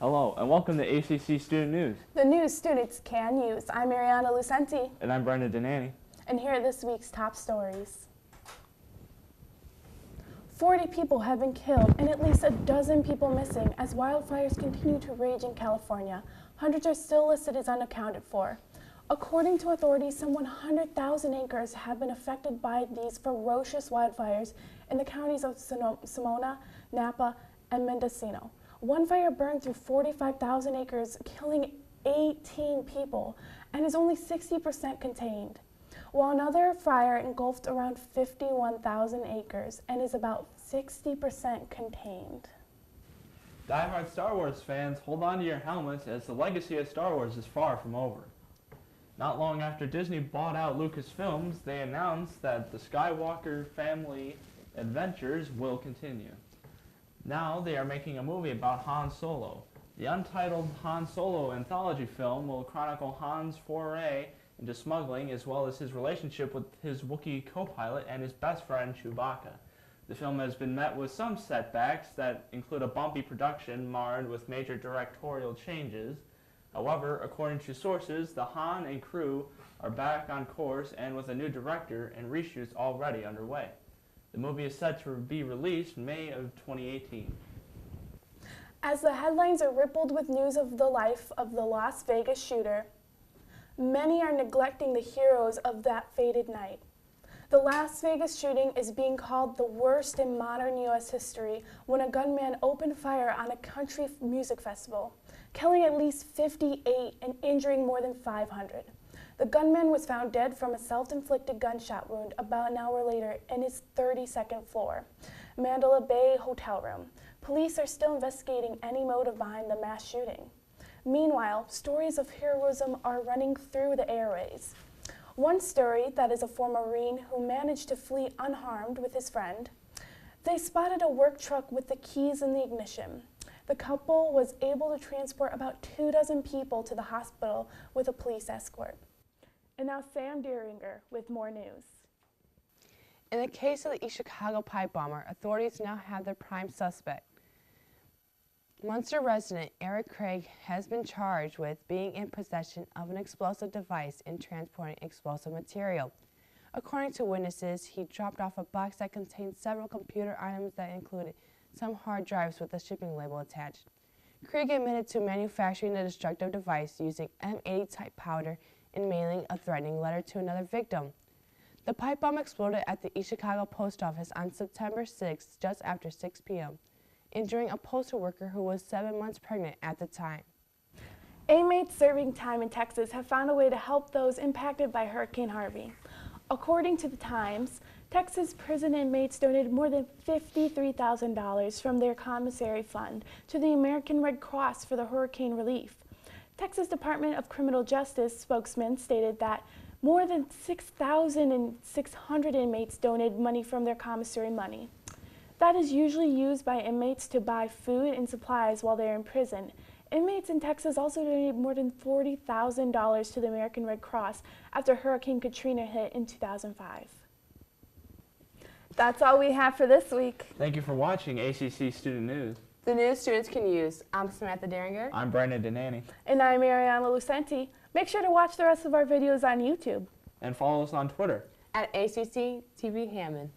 Hello, and welcome to ACC Student News. The news students can use. I'm Aryanna Lucente. And I'm Dananay. And here are this week's top stories. 40 people have been killed and at least a dozen people missing as wildfires continue to rage in California. Hundreds are still listed as unaccounted for. According to authorities, some 100,000 acres have been affected by these ferocious wildfires in the counties of Sonoma, Napa, and Mendocino. One fire burned through 45,000 acres, killing 18 people, and is only 60% contained, while another fire engulfed around 51,000 acres and is about 60% contained. Die-hard Star Wars fans, hold on to your helmets as the legacy of Star Wars is far from over. Not long after Disney bought out Lucasfilms, they announced that the Skywalker family adventures will continue. Now they are making a movie about Han Solo. The untitled Han Solo anthology film will chronicle Han's foray into smuggling as well as his relationship with his Wookiee co-pilot and his best friend Chewbacca. The film has been met with some setbacks that include a bumpy production marred with major directorial changes. However, according to sources, the Han and crew are back on course and with a new director and reshoots already underway. The movie is set to be released in May of 2018. As the headlines are rippled with news of the life of the Las Vegas shooter, many are neglecting the heroes of that fated night. The Las Vegas shooting is being called the worst in modern U.S. history when a gunman opened fire on a country music festival, killing at least 58 and injuring more than 500. The gunman was found dead from a self-inflicted gunshot wound about an hour later in his 32nd floor Mandalay Bay hotel room. Police are still investigating any motive behind the mass shooting. Meanwhile, stories of heroism are running through the airways. One story that is a former Marine who managed to flee unharmed with his friend. They spotted a work truck with the keys in the ignition. The couple was able to transport about 24 people to the hospital with a police escort. And now Samantha Diringer with more news. In the case of the East Chicago pipe bomber, authorities now have their prime suspect. Munster resident Eric Craig has been charged with being in possession of an explosive device and transporting explosive material. According to witnesses, he dropped off a box that contained several computer items that included some hard drives with a shipping label attached. Craig admitted to manufacturing the destructive device using M80 type powder and mailing a threatening letter to another victim. The pipe bomb exploded at the East Chicago post office on September 6, just after 6 p.m., injuring a postal worker who was 7 months pregnant at the time. Inmates serving time in Texas have found a way to help those impacted by Hurricane Harvey. According to the Times, Texas prison inmates donated more than $53,000 from their commissary fund to the American Red Cross for the hurricane relief. Texas Department of Criminal Justice spokesman stated that more than 6,600 inmates donated money from their commissary money. That is usually used by inmates to buy food and supplies while they're in prison. Inmates in Texas also donated more than $40,000 to the American Red Cross after Hurricane Katrina hit in 2005. That's all we have for this week. Thank you for watching ACC Student News. The news students can use. I'm Samantha Diringer. I'm Dananay. And I'm Aryanna Lucente. Make sure to watch the rest of our videos on YouTube. And follow us on Twitter At ACCtv Hammond.